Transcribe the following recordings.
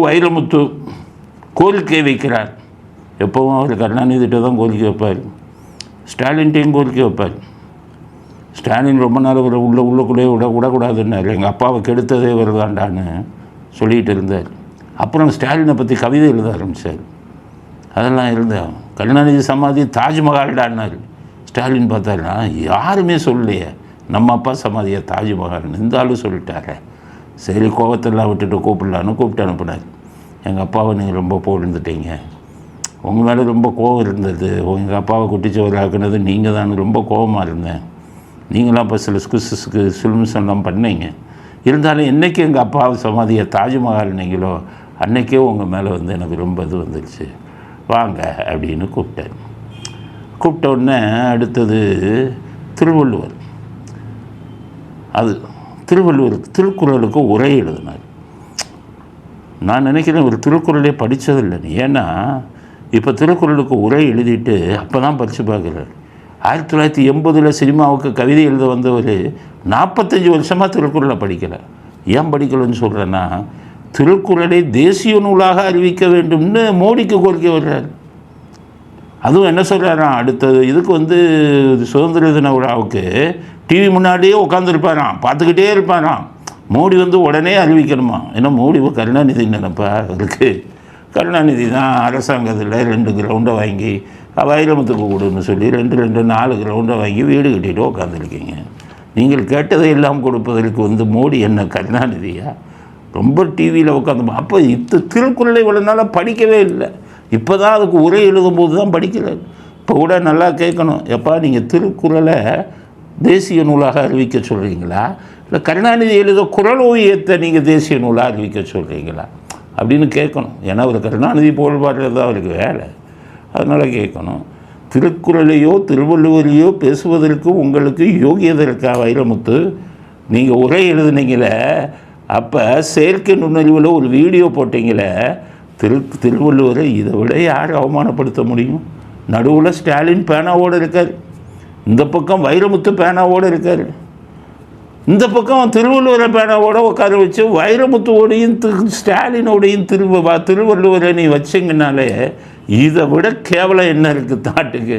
வைரமுத்து கோரிக்கை வைக்கிறார். எப்போவும் அவர் கருணாநிதிட்ட தான் கோரிக்கை வைப்பார், ஸ்டாலின்ட்டையும் கோரிக்கை வைப்பார். ஸ்டாலின் ரொம்ப நாள் ஒரு உள்ளுக்குள்ளே விடக்கூடாதுன்னாரு. எங்கள் அப்பாவை கெடுத்ததே வருதாண்டான்னு சொல்லிகிட்டு இருந்தார். அப்புறம் ஸ்டாலினை பற்றி கவிதை எழுத ஆரம்பித்தார். அதெல்லாம் இருந்தேன். கருணாநிதி சமாதி தாஜ்மஹால்டான்னார். ஸ்டாலின் பார்த்தாருன்னா யாருமே சொல்லலையே நம்ம அப்பா சமாதியை தாஜ்மஹால்னு, இந்த ஆளும் சொல்லிட்டாரு. சரி கோவத்தெல்லாம் விட்டுட்டு கூப்பிட்டு அனுப்புனார். எங்கள் அப்பாவை நீங்கள் ரொம்ப புகழ்ந்துட்டீங்க, உங்கள் மேலே ரொம்ப கோவம் இருந்தது, எங்கள் அப்பாவை குட்டிச்சவராக்குனது நீங்கள் தான், ரொம்ப கோபமாக இருந்தேன். நீங்களாம் இப்போ சில சுல்மிசம்லாம் பண்ணீங்க. இருந்தாலும் என்றைக்கு எங்கள் அப்பாவை சமாதியை தாஜ்மஹால் நீங்களோ அன்றைக்கே உங்கள் மேலே வந்து எனக்கு ரொம்ப இது வந்துடுச்சு, வாங்க அப்படின்னு கூப்பிட்டார். கூப்பிட்ட உடனே அடுத்தது திருவள்ளுவர். அது திருக்குறளுக்கு உரை எழுதினார். நான் நினைக்கிறேன் ஒரு திருக்குறளே படித்ததில்லை. ஏன்னா இப்போ திருக்குறளுக்கு உரை எழுதிட்டு அப்போ தான் படித்து பார்க்குறாரு. 1980 சினிமாவுக்கு கவிதை எழுத வந்தவர் 45 வருஷமாக திருக்குறளை படிக்கலை. ஏன் படிக்கலைன்னு சொல்கிறேன்னா, திருக்குறளை தேசிய நூலாக அறிவிக்க வேண்டும்னு மோடிக்கு கோரிக்கை வர்றார். அதுவும் என்ன சொல்கிறாராம், அடுத்தது இதுக்கு வந்து சுதந்திர தின விழாவுக்கு டிவி முன்னாடியே உட்காந்துருப்பாராம், பார்த்துக்கிட்டே இருப்பாராம். மோடி வந்து உடனே அறிவிக்கணுமா. ஏன்னா மோடி கருணாநிதி நினைப்பா அவருக்கு. கருணாநிதி தான் அரசாங்கத்தில் 2 கிரவுண்டை வாங்கி வைரமுத்துக்கு கொடுன்னு சொல்லி 4 கிரவுண்டை வாங்கி வீடு கட்டிட்டு உட்காந்துருக்கீங்க. நீங்கள் கேட்டதை எல்லாம் கொடுப்பதற்கு வந்து மோடி என்ன கருணாநிதியா? ரொம்ப டிவியில் உட்காந்து அப்போ திருக்குறளை இவ்வளோ நாளாக படிக்கவே இல்லை. இப்போ தான் அதுக்கு உரை எழுதும்போது தான் படிக்கிறார். இப்போ கூட நல்லா கேட்கணும், எப்பா நீங்கள் திருக்குறளை தேசிய நூலாக அறிவிக்க சொல்கிறீங்களா, இல்லை கருணாநிதி எழுத குறள் ஓவியத்தை நீங்கள் தேசிய நூலாக அறிவிக்க சொல்கிறீங்களா அப்படின்னு கேட்கணும். ஏன்னா அவர் கருணாநிதி புகழ்பாடுறது தான் அவருக்கு வேலை. அதனால் கேட்கணும். திருக்குறளையோ திருவள்ளுவரையோ பேசுவதற்கு உங்களுக்கு யோகியதை இருக்கா வைரமுத்து? நீங்கள் உரை எழுதுனீங்களே, அப்போ செயற்கை நுண்ணறிவில் ஒரு வீடியோ போட்டிங்களே, திருவள்ளுவரை இதை விட யார் அவமானப்படுத்த முடியும்? நடுவில் ஸ்டாலின் பேனாவோடு இருக்கார், இந்த பக்கம் வைரமுத்து பேனாவோடு இருக்கார், இந்த பக்கம் திருவள்ளுவரை பேனாவோட உட்கார வச்சு வைரமுத்துவோடையும் ஸ்டாலினோடையும் திருவள்ளுவரை நீ வச்சிங்கனாலே இதை விட கேவலம் என்ன இருக்குது தாட்டுக்கு?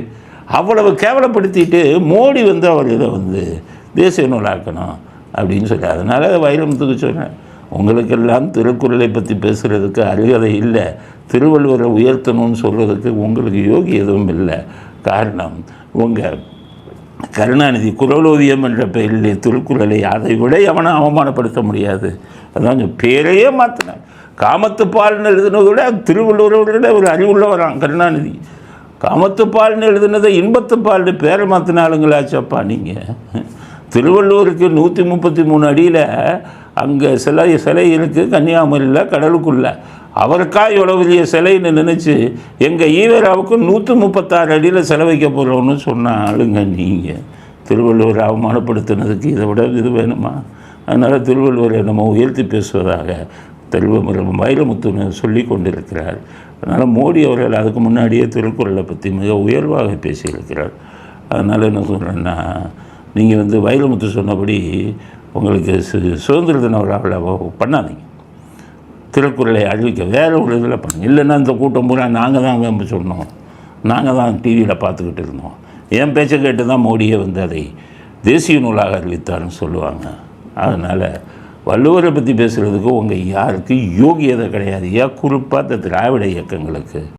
அவ்வளவு கேவலப்படுத்திட்டு மோடி வந்து அவர் இதை வந்து தேசிய நூலாக்கணும் அப்படின்னு சொல்லி, அதனால் வைரமுத்துக்கு சொன்னேன், உங்களுக்கெல்லாம் திருக்குறளை பற்றி பேசுகிறதுக்கு அருகதை இல்லை, திருவள்ளுவரை உயர்த்தணும்னு சொல்கிறதுக்கு உங்களுக்கு யோகி எதுவும் இல்லை. காரணம், உங்கள் கருணாநிதி குறளோவியம் என்ற பெயரில் திருக்குறளை அதை விட எவனை அவமானப்படுத்த முடியாது. அதான் பேரையே மாற்றினார். காமத்துப்பால்னு எழுதுனதை விட திருவள்ளுவரோட ஒரு அறிவுள்ளவரான் கருணாநிதி. காமத்துப்பால்னு எழுதுனதை இன்பத்துப்பால்னு பேரை மாற்றின ஆளுங்களாச்சப்பா நீங்கள். திருவள்ளுவருக்கு 133 அடியில் அங்கே சிலை இருக்குது கன்னியாகுமரியில் கடலுக்குள்ளே. அவருக்கா எவ்வளோ பெரிய சிலைன்னு நினச்சி எங்கள் ஈவேராவுக்கு 136 அடியில் சிலை வைக்க போகிறோன்னு சொன்ன ஆளுங்க நீங்கள். திருவள்ளுவரை அவமானப்படுத்தினதுக்கு இதை விட இது வேணுமா? அதனால் திருவள்ளுவரை நம்ம உயர்த்தி பேசுவதாக வைரமுத்துன்னு சொல்லி கொண்டிருக்கிறார். அதனால் மோடி அவர்கள் அதுக்கு முன்னாடியே திருக்குறளை பற்றி மிக உயர்வாக பேசியிருக்கிறார். அதனால் என்ன சொல்கிறேன்னா, நீங்கள் வந்து வைரமுத்து சொன்னபடி உங்களுக்கு சுதந்திர தின விழாவில் பண்ணாதீங்க, திருக்குறளை அறிவிக்க வேறு ஒரு இதில் பண்ணுங்க. இல்லைன்னா இந்த கூட்டம் பூரா நாங்கள் தான் சொன்னோம், நாங்கள் தான் டிவியில் பார்த்துக்கிட்டு இருந்தோம், என் பேச்சை கேட்டு தான் மோடியை வந்து அதை தேசிய நூலாக அறிவித்தார்னு சொல்லுவாங்க. அதனால் வள்ளுவரை பற்றி பேசுகிறதுக்கு உங்கள் யாருக்கு யோகியதை கிடையாது, ஏன் குறிப்பாக இந்த திராவிட இயக்கங்களுக்கு.